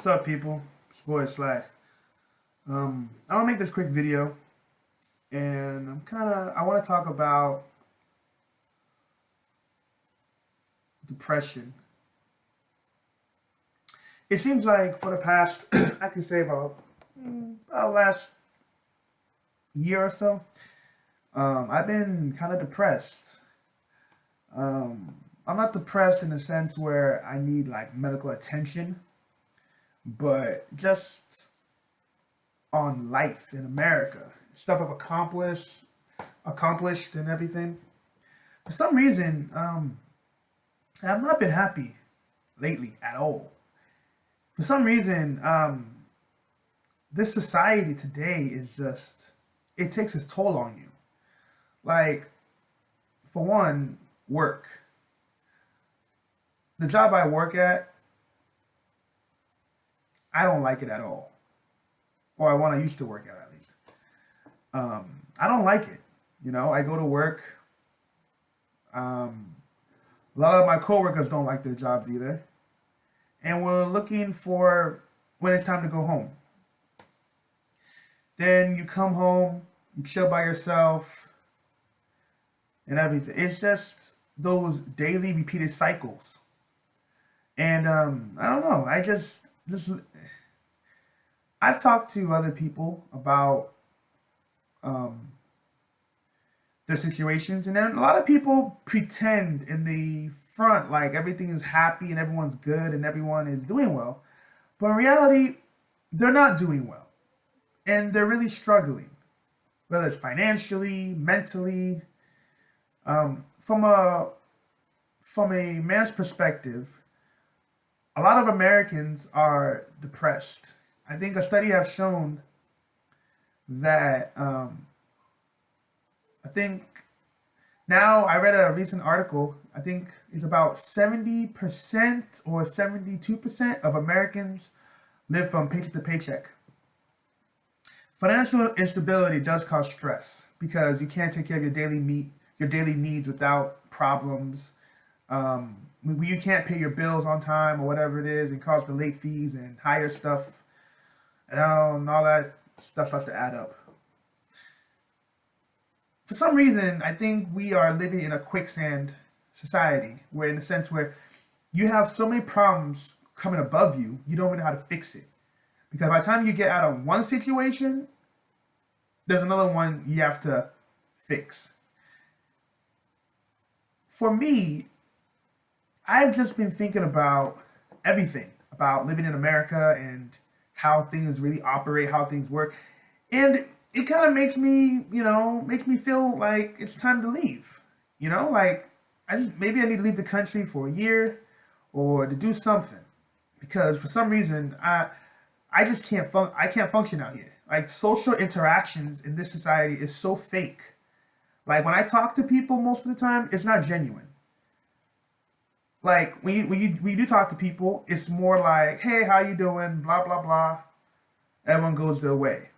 What's up, people? It's your boy Sly. I want to make this quick video, and I want to talk about depression. It seems like for the past, I can say about last year or so, I've been kind of depressed. I'm not depressed in the sense where I need like medical attention, but just on life in America, stuff I've accomplished and everything. For some reason, I've not been happy lately at all. For some reason, this society today is just, it takes its toll on you. Like, for one, work. The job I work at, I don't like it at all. Or I used to work at least. I don't like it. I go to work. A lot of my coworkers don't like their jobs either. And we're looking for when it's time to go home. Then you come home, you chill by yourself, and everything. It's just those daily repeated cycles. And I don't know. I've talked to other people about their situations, and then a lot of people pretend in the front like everything is happy and everyone's good and everyone is doing well, but in reality, they're not doing well, and they're really struggling, whether it's financially, mentally. From a man's perspective, a lot of Americans are depressed. I think a study has shown that I think now I read a recent article. I think it's about 70% or 72% of Americans live from paycheck to paycheck. Financial instability does cause stress because you can't take care of your daily needs without problems. You can't pay your bills on time or whatever it is, and cause the late fees and higher stuff, and all that stuff starts to add up. For some reason, I think we are living in a quicksand society, where in the sense where you have so many problems coming above you, you don't even know how to fix it. Because by the time you get out of one situation, there's another one you have to fix. For me, I've just been thinking about everything, about living in America and how things really operate, how things work. And it kind of makes me feel like it's time to leave. Like maybe I need to leave the country for a year or to do something, because for some reason I just I can't function out here. Like, social interactions in this society is so fake. Like, when I talk to people most of the time, it's not genuine. Like, when you do talk to people, it's more like, hey, how you doing? Blah, blah, blah. Everyone goes their way.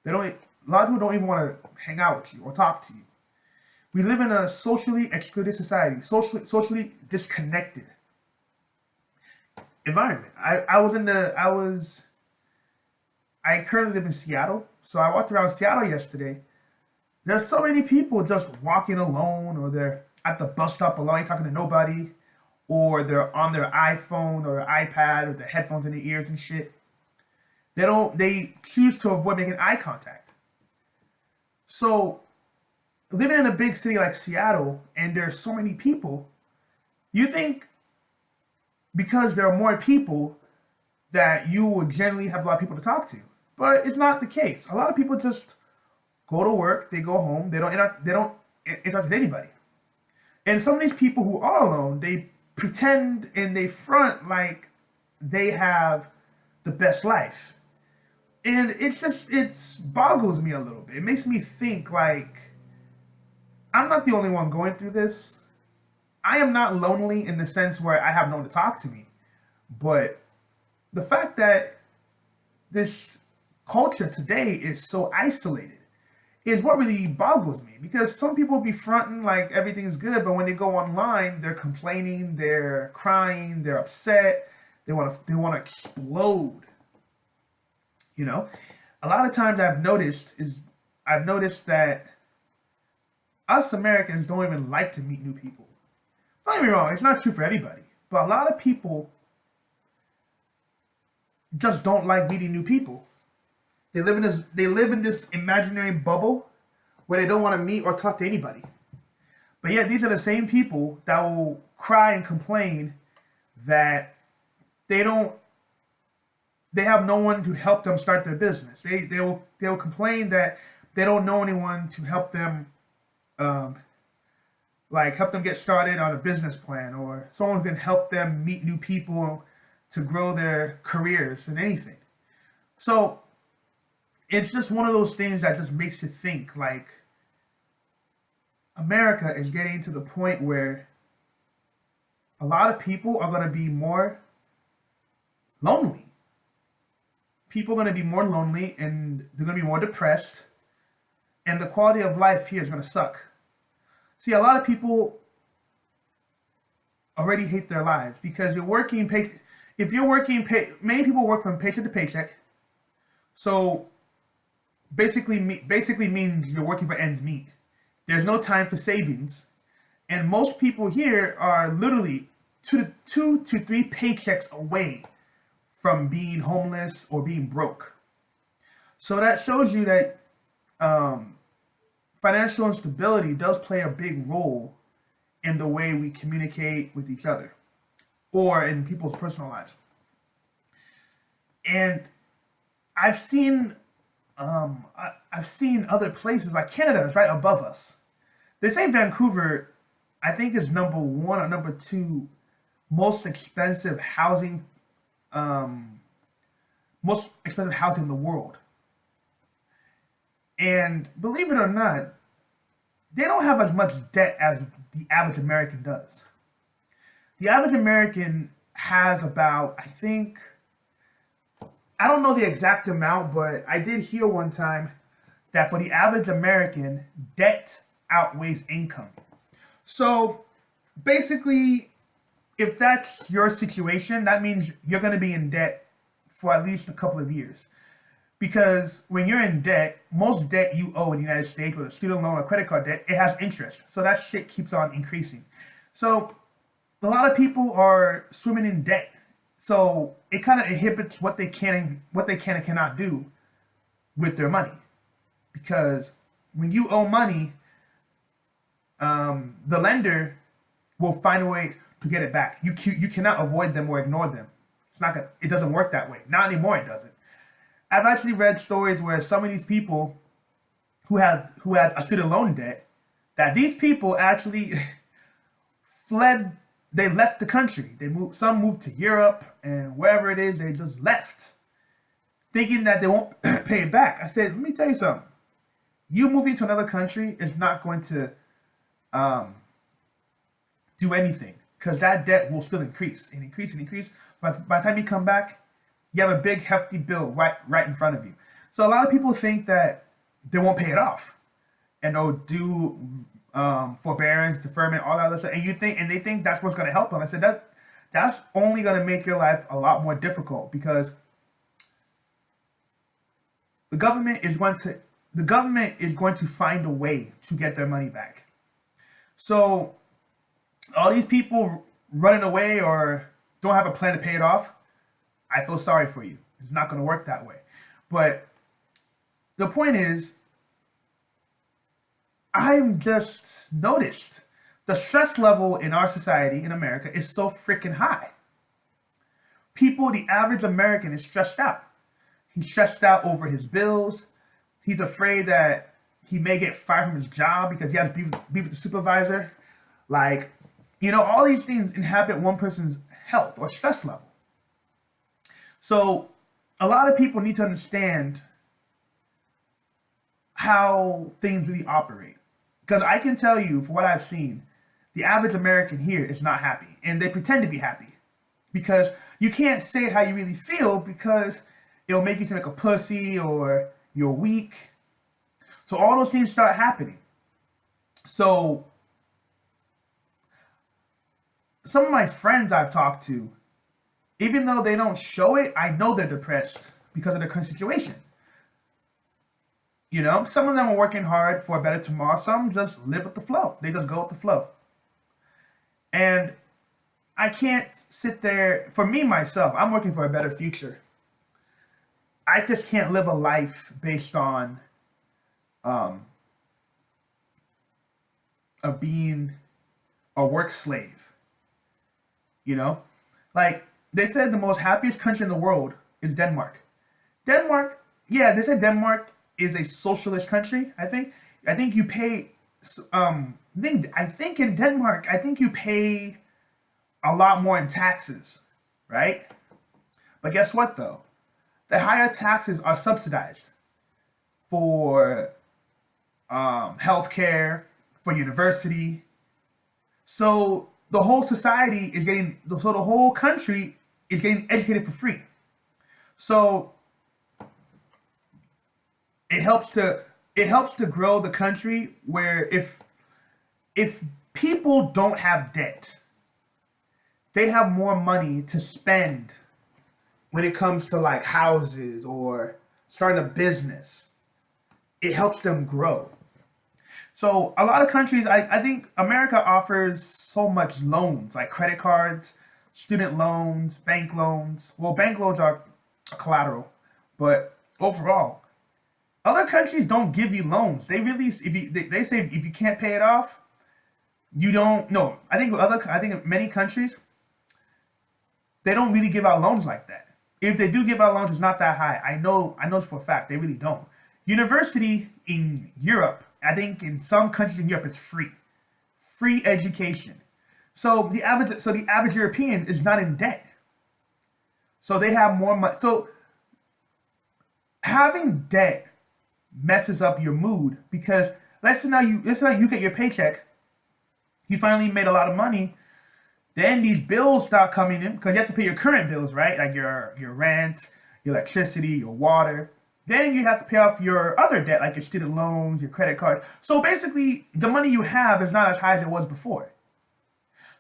A lot of people don't even want to hang out with you or talk to you. We live in a socially excluded society, socially disconnected environment. I currently live in Seattle, so I walked around Seattle yesterday. There's so many people just walking alone, or they're at the bus stop alone, talking to nobody, or they're on their iPhone or iPad with their headphones in their ears and shit. They choose to avoid making eye contact. So, living in a big city like Seattle, and there's so many people, you think because there are more people that you will generally have a lot of people to talk to. But it's not the case. A lot of people just go to work, they go home, they don't interact with anybody. And some of these people who are alone, they pretend and they front like they have the best life. And it boggles me a little bit. It makes me think like, I'm not the only one going through this. I am not lonely in the sense where I have no one to talk to me. But the fact that this culture today is so isolated is what really boggles me, because some people be fronting like everything is good, but when they go online, they're complaining, they're crying, they're upset, They want to explode. You know, a lot of times I've noticed that us Americans don't even like to meet new people. Don't get me wrong, it's not true for everybody, but a lot of people just don't like meeting new people. They live in this imaginary bubble where they don't want to meet or talk to anybody. But yet these are the same people that will cry and complain that they don't they have no one to help them start their business. They'll complain that they don't know anyone to help them um, help them get started on a business plan, or someone who can help them meet new people to grow their careers and anything. So it's just one of those things that just makes you think like America is getting to the point where a lot of people are going to be more lonely. People are going to be more lonely and they're going to be more depressed, and the quality of life here is going to suck. See, a lot of people already hate their lives because you're working pay. If you're working pay, many people work from paycheck to paycheck. So basically means you're working for ends meet. There's no time for savings, and most people here are literally two to three paychecks away from being homeless or being broke. So that shows you that financial instability does play a big role in the way we communicate with each other or in people's personal lives. And I've seen I've seen other places like Canada is right above us. They say Vancouver, I think, is number one or number two most expensive housing, um, most expensive housing in the world. And believe it or not, they don't have as much debt as the average American does. The average American has about, I think, I don't know the exact amount, but I did hear one time that for the average American, debt outweighs income. So basically, if that's your situation, that means you're going to be in debt for at least a couple of years. Because when you're in debt, most debt you owe in the United States, with a student loan or credit card debt, it has interest. So that shit keeps on increasing. So a lot of people are swimming in debt. So it kind of inhibits what they can and cannot do with their money. Because when you owe money, the lender will find a way to get it back. You cannot avoid them or ignore them. It doesn't work that way. Not anymore. It doesn't. I've actually read stories where some of these people who had a student loan debt, that these people actually fled. They left the country. Some moved to Europe and wherever it is, they just left, thinking that they won't pay it back. I said, let me tell you something. You moving to another country is not going to um, do anything, because that debt will still increase and increase and increase. But by the time you come back, you have a big hefty bill right in front of you. So a lot of people think that they won't pay it off, and they'll do forbearance, deferment, all that other stuff. And they think that's what's going to help them. I said that's only going to make your life a lot more difficult, because the government is going to find a way to get their money back. So all these people running away or don't have a plan to pay it off, I feel sorry for you. It's not going to work that way. But the point is, I'm just noticed the stress level in our society in America is so freaking high. The average American is stressed out. He's stressed out over his bills. He's afraid that he may get fired from his job because he has beef with the supervisor. All these things inhabit one person's health or stress level. So a lot of people need to understand how things really operate. Because I can tell you, from what I've seen, the average American here is not happy. And they pretend to be happy. Because you can't say how you really feel, because it'll make you seem like a pussy or you're weak. So all those things start happening. So some of my friends I've talked to, Even though they don't show it, I know they're depressed because of their current situation. You know, some of them are working hard for a better tomorrow. Some just live with the flow. They just go with the flow. And I can't sit there, for me, myself, I'm working for a better future. I just can't live a life based on um, of being a work slave. You know, like they said, the most happiest country in the world is Denmark. Denmark, yeah, they said Denmark is a socialist country. I think you pay. I think in Denmark, I think you pay a lot more in taxes, right? But guess what though? The higher taxes are subsidized for healthcare, for university. So the whole society is getting, so the whole country is getting educated for free. So it helps to grow the country where if people don't have debt, they have more money to spend when it comes to like houses or starting a business. It helps them grow. So a lot of countries, I think America offers so much loans, like credit cards, student loans, bank loans. Well, bank loans are collateral, but overall, other countries don't give you loans. They really, if you, they say if you can't pay it off, you don't. No, I think in many countries they don't really give out loans like that. If they do give out loans, it's not that high. I know for a fact they really don't. University in Europe, I think in some countries in Europe, it's free education. So the average European is not in debt. So they have more money. So having debt messes up your mood because let's say now you get your paycheck, you finally made a lot of money, then these bills start coming in because you have to pay your current bills, right? Like your rent, your electricity, your water. Then you have to pay off your other debt, like your student loans, your credit card. So basically, the money you have is not as high as it was before.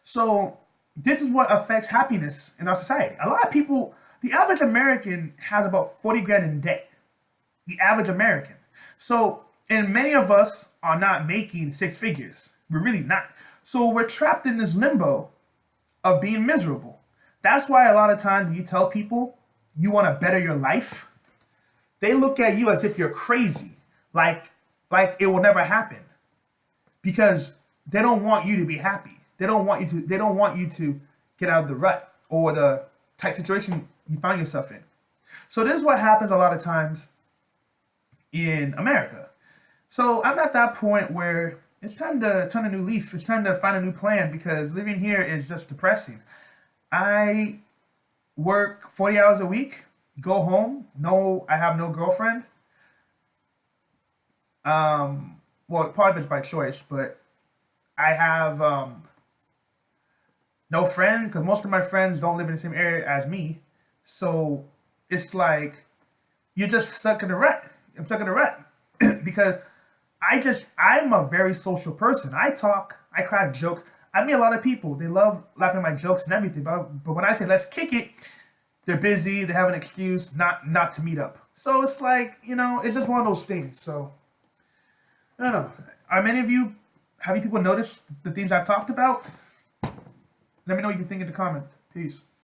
So this is what affects happiness in our society. A lot of people, the average American has about 40 grand in debt. The average American. So, and many of us are not making six figures. We're really not. So we're trapped in this limbo of being miserable. That's why a lot of times when you tell people you want to better your life, they look at you as if you're crazy, like it will never happen, because they don't want you to be happy. They don't want you to get out of the rut or the tight situation you find yourself in. So this is what happens a lot of times in America. So I'm at that point where it's time to turn a new leaf. It's time to find a new plan because living here is just depressing. I work 40 hours a week, go home. No, I have no girlfriend. Well, part of it's by choice, but I have no friends because most of my friends don't live in the same area as me. So it's like you're just stuck in a rut. I'm stuck in a rut because I'm a very social person. I talk, I crack jokes. I meet a lot of people. They love laughing at my jokes and everything. But when I say let's kick it, they're busy. They have an excuse not to meet up. So it's like, it's just one of those things. So I don't know. Are many of you, have you people noticed the things I've talked about? Let me know what you think in the comments. Peace.